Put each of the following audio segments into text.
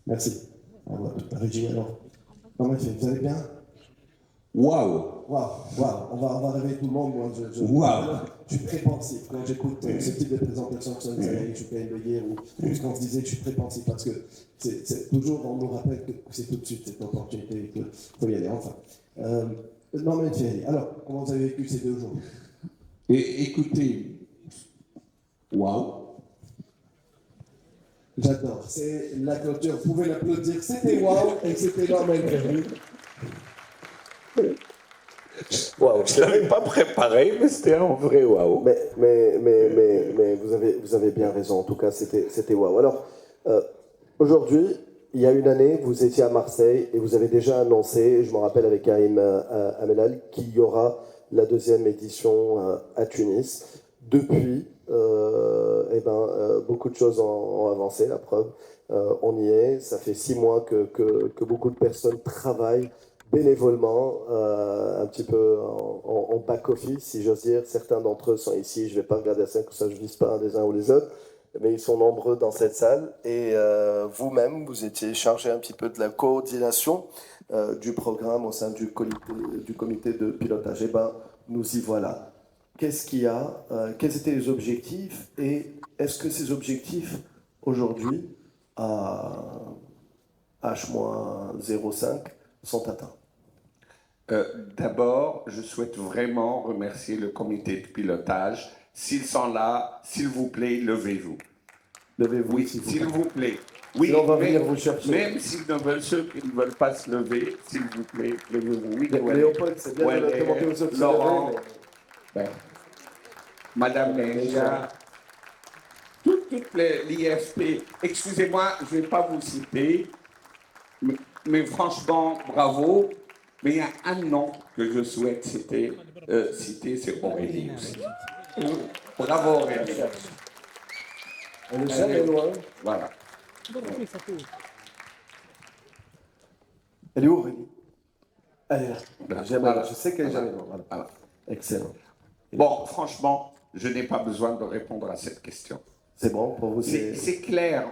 Merci. Régine, alors. Comment vous allez bien? Waouh! Waouh, waouh, on va réveiller tout le monde. Moi, je suis très pensif. Quand j'écoute ce type de présentation, que je suis pas hier ou ce qu'on se disait, je suis très pensif parce que c'est toujours, on nous rappelle que c'est tout de suite cette opportunité qu'il faut y aller. Enfin. Non, mais Thierry, alors, comment vous avez vécu ces 2 jours? Et écoutez, waouh! J'adore. C'est la clôture. Vous pouvez l'applaudir. C'était waouh et c'était normal. Waouh! Je ne l'avais pas préparé, mais c'était un vrai waouh. Mais vous avez bien raison. En tout cas, c'était waouh. Alors, aujourd'hui, il y a une année, vous étiez à Marseille et vous avez déjà annoncé, je me rappelle avec Karim Amelal, qu'il y aura la 2e édition à Tunis. Depuis, beaucoup de choses ont avancé, la preuve. On y est. Ça fait 6 mois que beaucoup de personnes travaillent bénévolement, un petit peu en back-office, si j'ose dire. Certains d'entre eux sont ici. Je ne vais pas regarder ça, comme ça je ne vise pas les uns ou les autres. Mais ils sont nombreux dans cette salle. Et vous-même, vous étiez chargé un petit peu de la coordination du programme au sein du comité de pilotage. Eh bien, nous y voilà. Qu'est-ce qu'il y a? Quels étaient les objectifs? Et est-ce que ces objectifs, aujourd'hui, à H-05, sont atteints? D'abord, je souhaite vraiment remercier le comité de pilotage. S'ils sont là, s'il vous plaît, levez-vous. Levez-vous, oui, s'il vous plaît. Oui, on va venir vous chercher. Même s'ils ne veulent, ceux qui ne veulent pas se lever, s'il vous plaît, levez-vous. Oui, Léopold, c'est bien de demander aux autres de se Laurent, lever, mais... Madame Neja, toutes l'IFP. Excusez-moi, je ne vais pas vous citer, mais franchement, bravo. Mais il y a un nom que je souhaite citer, c'est Aurélie aussi. Bravo Aurélie. Elle est jamais loin. Voilà. Elle est où, Aurélie? Elle est là. Voilà. Je sais qu'elle est jamais loin. Voilà. Excellent. Bon, franchement, je n'ai pas besoin de répondre à cette question. C'est bon pour vous? C'est clair,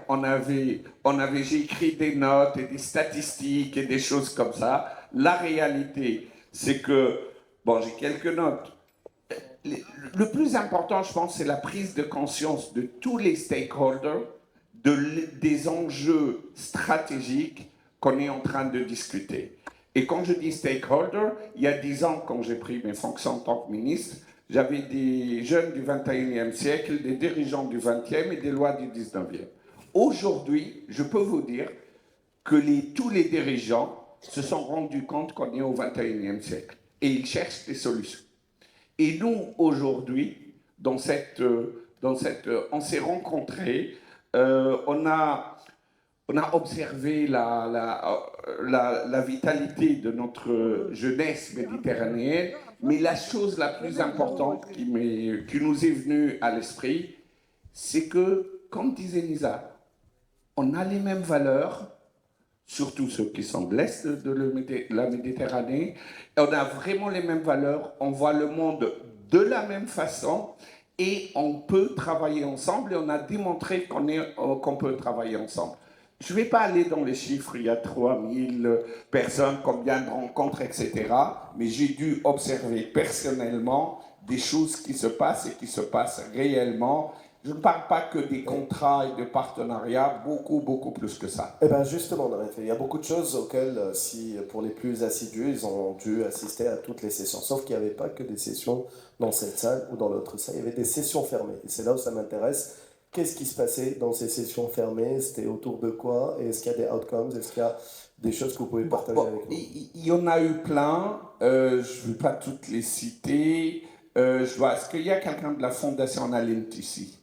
j'ai écrit des notes et des statistiques et des choses comme ça. La réalité, c'est que, bon, j'ai quelques notes. Le plus important, je pense, c'est la prise de conscience de tous les stakeholders des enjeux stratégiques qu'on est en train de discuter. Et quand je dis stakeholder, il y a 10 ans, quand j'ai pris mes fonctions en tant que ministre, j'avais des jeunes du 21e siècle, des dirigeants du 20e et des lois du 19e. Aujourd'hui, je peux vous dire que tous les dirigeants se sont rendus compte qu'on est au 21e siècle et ils cherchent des solutions. Et nous, aujourd'hui, on s'est rencontrés, on a observé la vitalité de notre jeunesse méditerranéenne, mais la chose la plus importante qui nous est venue à l'esprit, c'est que, comme disait Nisa, on a les mêmes valeurs, surtout ceux qui sont de l'Est de la Méditerranée, et on a vraiment les mêmes valeurs, on voit le monde de la même façon, et on peut travailler ensemble, et on a démontré qu'on peut travailler ensemble. Je ne vais pas aller dans les chiffres, il y a 3000 personnes, combien de rencontres, etc. Mais j'ai dû observer personnellement des choses qui se passent et qui se passent réellement. Je ne parle pas que des contrats et de partenariats, beaucoup, beaucoup plus que ça. Eh bien justement, il y a beaucoup de choses auxquelles, pour les plus assidus, ils ont dû assister à toutes les sessions. Sauf qu'il n'y avait pas que des sessions dans cette salle ou dans l'autre salle, il y avait des sessions fermées. Et c'est là où ça m'intéresse. Qu'est-ce qui se passait dans ces sessions fermées? C'était autour de quoi? Et est-ce qu'il y a des outcomes? Est-ce qu'il y a des choses que vous pouvez partager avec nous? Il y en a eu plein. Je ne vais pas toutes les citer. Est-ce qu'il y a quelqu'un de la Fondation Alint ici?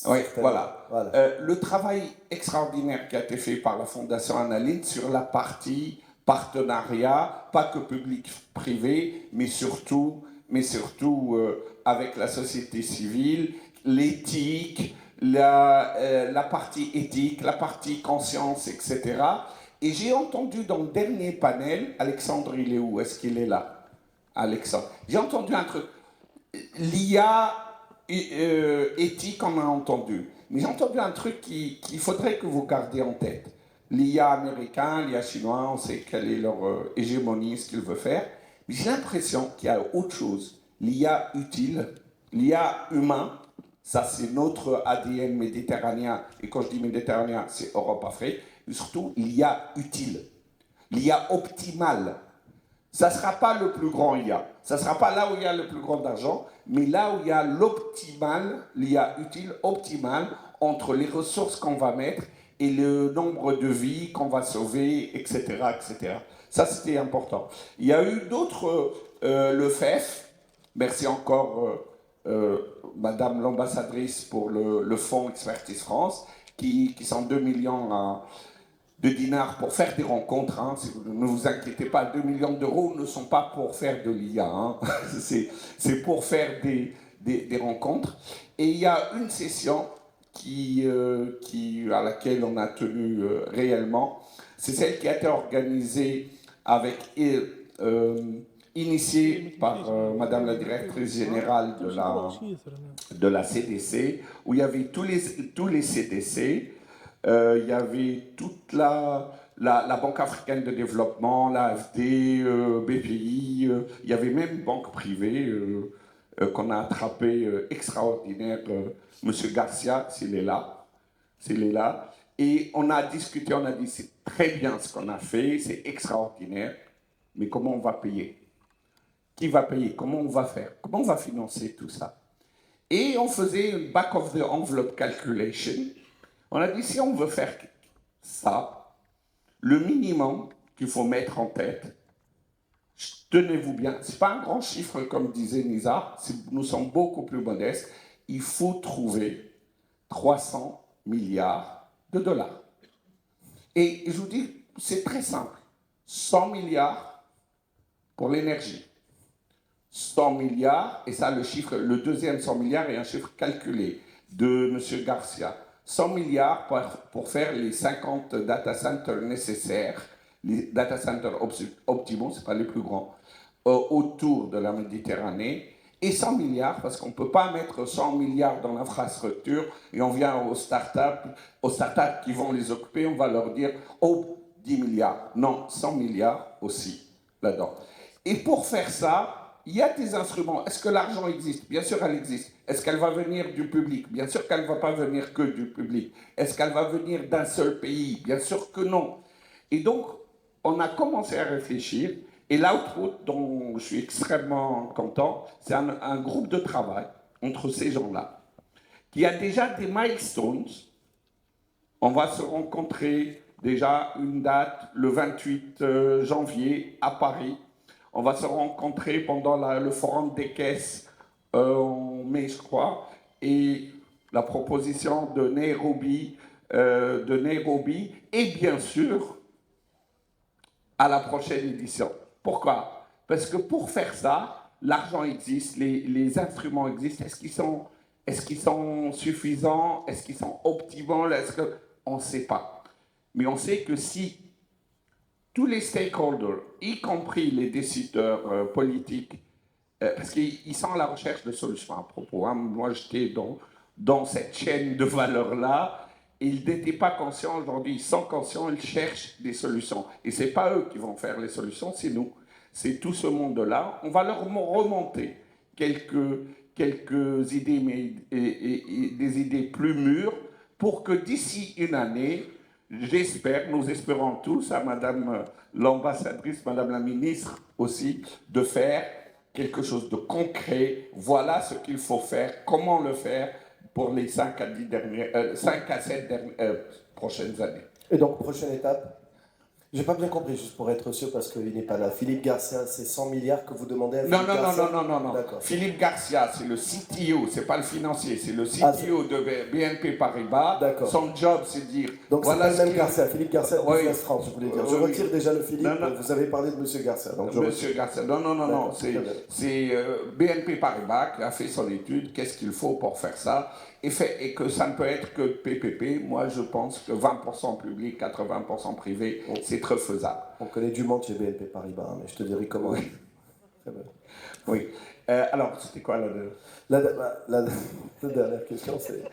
Oui, voilà. Le travail extraordinaire qui a été fait par la Fondation Annalyn sur la partie partenariat, pas que public-privé, mais surtout avec la société civile, l'éthique, la partie éthique, la partie conscience, etc. Et j'ai entendu dans le dernier panel, Alexandre, il est où? Est-ce qu'il est là? Alexandre. J'ai entendu un truc. L'IA éthique, on a entendu. Mais j'ai entendu un truc qu'il faudrait que vous gardiez en tête. L'IA américain, l'IA chinois, on sait quelle est leur hégémonie, ce qu'ils veulent faire. Mais j'ai l'impression qu'il y a autre chose. L'IA utile, l'IA humain, ça c'est notre ADN méditerranéen. Et quand je dis méditerranéen, c'est Europe-Afrique. Mais surtout, l'IA utile, l'IA optimale. Ça ne sera pas le plus grand IA. Ça ne sera pas là où il y a le plus grand argent, mais là où il y a l'optimal, l'IA utile, optimal, entre les ressources qu'on va mettre et le nombre de vies qu'on va sauver, etc., etc. Ça, c'était important. Il y a eu d'autres, le FEF, merci encore, Madame l'ambassadrice, pour le fonds Expertise France, qui sont 2 millions de dinars pour faire des rencontres. Hein. Ne vous inquiétez pas, 2 millions d'euros ne sont pas pour faire de l'IA. Hein. C'est pour faire des rencontres. Et il y a une session à laquelle on a tenu réellement. C'est celle qui a été organisée avec... initiée par Madame la directrice générale de la CDC, où il y avait tous les CDC, il y avait toute la Banque africaine de développement, l'AFD, BPI, il y avait même une banque privée qu'on a attrapé extraordinaire, Monsieur Garcia, s'il est là. Et on a discuté, on a dit c'est très bien ce qu'on a fait, c'est extraordinaire, mais comment on va payer? Qui va payer? Comment on va faire? Comment on va financer tout ça? Et on faisait une back of the envelope calculation. On a dit, si on veut faire ça, le minimum qu'il faut mettre en tête, tenez-vous bien, ce n'est pas un grand chiffre comme disait Nizar, nous sommes beaucoup plus modestes, il faut trouver 300 milliards de dollars. Et je vous dis, c'est très simple, 100 milliards pour l'énergie. 100 milliards, et ça, le deuxième 100 milliards est un chiffre calculé de M. Garcia. 100 milliards pour faire les 50 data centers nécessaires, les data centers optimaux, ce pas les plus grands, autour de la Méditerranée, et 100 milliards, parce qu'on ne peut pas mettre 100 milliards dans l'infrastructure, et on vient aux startups qui vont les occuper, on va leur dire, oh, 10 milliards. Non, 100 milliards aussi, là-dedans. Et pour faire ça, il y a des instruments. Est-ce que l'argent existe? Bien sûr, elle existe. Est-ce qu'elle va venir du public? Bien sûr qu'elle ne va pas venir que du public. Est-ce qu'elle va venir d'un seul pays? Bien sûr que non. Et donc, on a commencé à réfléchir. Et l'Outroot, dont je suis extrêmement content, c'est un groupe de travail entre ces gens-là, qui a déjà des milestones. On va se rencontrer déjà une date, le 28 janvier, à Paris. On va se rencontrer pendant le forum des caisses en mai, je crois, et la proposition de Nairobi, et bien sûr, à la prochaine édition. Pourquoi? Parce que pour faire ça, l'argent existe, les instruments existent. Est-ce qu'ils sont suffisants? Est-ce qu'ils sont optimaux? On ne sait pas. Mais on sait que si tous les stakeholders, y compris les décideurs politiques, parce qu'ils sont à la recherche de solutions à propos. Hein. Moi, j'étais dans cette chaîne de valeurs-là. Ils n'étaient pas conscients aujourd'hui, ils sont conscients, ils cherchent des solutions. Et ce n'est pas eux qui vont faire les solutions, c'est nous. C'est tout ce monde-là. On va leur remonter quelques idées, mais des idées plus mûres, pour que d'ici une année, j'espère, nous espérons tous, à Madame l'ambassadrice, Madame la ministre aussi, de faire quelque chose de concret. Voilà ce qu'il faut faire, comment le faire pour les 5 à 7 prochaines années. Et donc, prochaine étape? J'ai pas bien compris, juste pour être sûr, parce qu'il n'est pas là. Philippe Garcia, c'est 100 milliards que vous demandez à Philippe Garcia? Non. Philippe Garcia, c'est le CTO, c'est pas le financier, c'est le CTO de BNP Paribas. Son job, c'est de dire... Donc voilà, c'est pas le même Garcia, Philippe Garcia de Business France, je voulais dire. Je retire déjà le Philippe, vous avez parlé de M. Garcia. Donc Monsieur Garcia, non, c'est BNP Paribas qui a fait son étude, qu'est-ce qu'il faut pour faire ça, et que ça ne peut être que PPP. Moi, je pense que 20% public, 80% privé, c'est très faisable. On connaît du monde chez BNP Paribas, mais je te dirai comment. Oui. Très bien. Oui. Alors, c'était quoi la dernière question, c'est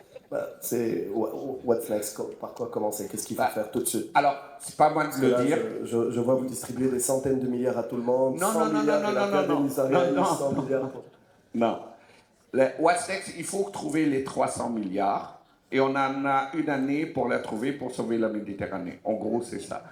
C'est what's next? Par quoi commencer? Qu'est-ce qu'il faut faire tout de suite? Alors, c'est pas moi de le Là, dire. je vois vous distribuer des centaines de milliards à tout le monde. Non, 100 non, non, milliards non, et la non, paix non, des non. Israéliens, Non, 100 non. milliards. Non. What's next, il faut trouver les 300 milliards et on en a une année pour la trouver pour sauver la Méditerranée. En gros, c'est ça.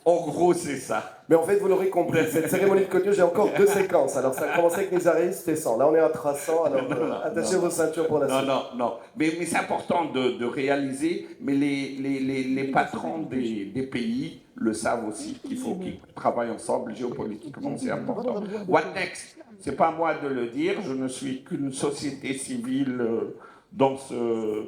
En gros, c'est ça. Mais en fait, vous l'aurez compris, cette cérémonie de clôture, j'ai encore 2 séquences. Alors, ça a commencé avec les Israéliens, c'était 100. Là, on est à 300. Alors, attachez vos ceintures pour la suite. Non. Mais c'est important de réaliser, mais les patrons des pays le savent aussi, qu'il faut qu'ils travaillent ensemble géopolitiquement, c'est important. What next? C'est pas à moi de le dire, je ne suis qu'une société civile dans ce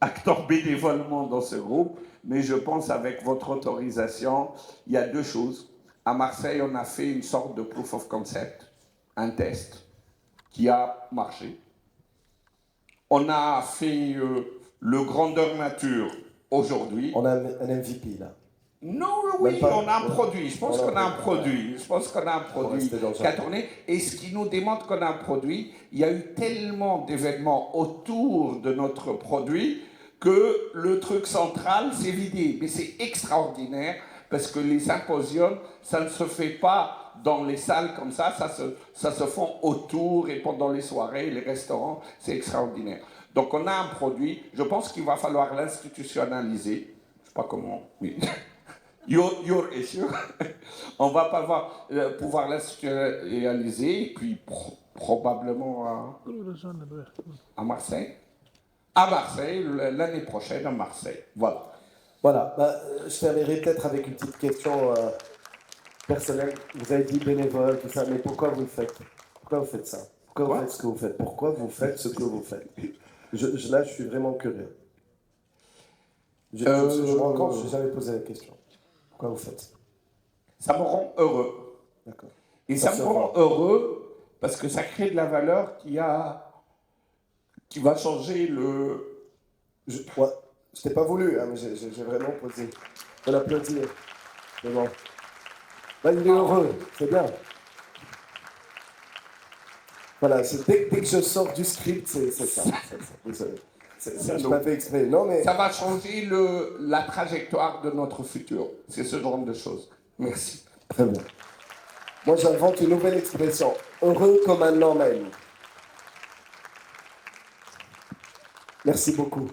acteur bénévolement dans ce groupe, mais je pense avec votre autorisation, il y a 2 choses. À Marseille, on a fait une sorte de proof of concept, un test qui a marché. On a fait le grandeur nature aujourd'hui. On a un MVP, là. Non, oui, on a un produit. Je pense qu'on a un produit. Ouais. Je pense qu'on a un produit qui a tourné. Et ce qui nous démontre qu'on a un produit, il y a eu tellement d'événements autour de notre produit que le truc central s'est vidé. Mais c'est extraordinaire parce que les symposiums, ça ne se fait pas dans les salles comme ça se font autour et pendant les soirées, les restaurants, c'est extraordinaire. Donc on a un produit, je pense qu'il va falloir l'institutionnaliser. Je ne sais pas comment, oui. Your issue. On va pas pouvoir l'institutionnaliser et puis probablement à Marseille. À Marseille, l'année prochaine à Marseille. Voilà. Voilà. Je terminerai peut-être avec une petite question personnelle. Vous avez dit bénévole, tout ça, mais pourquoi vous le faites? Pourquoi vous faites ça? Pourquoi vous faites ce que vous faites? Pourquoi vous faites ce que vous faites? Là, je suis vraiment curieux. Je me rends compte, je n'ai jamais posé la question. Pourquoi vous faites? Ça me rend heureux. D'accord. Et ça me rend heureux parce que ça crée de la valeur qui va changer le... Je t'ai pas voulu, hein, mais j'ai vraiment posé. On applaudit. Mais bon. Là, il est heureux, c'est bien. Voilà, dès que je sors du script, c'est ça. Désolé. Je pas fait exprès. Non, mais... Ça va changer la trajectoire de notre futur. C'est ce genre de choses. Merci. Très bien. Moi, j'invente une nouvelle expression. Heureux comme un homme. Merci beaucoup.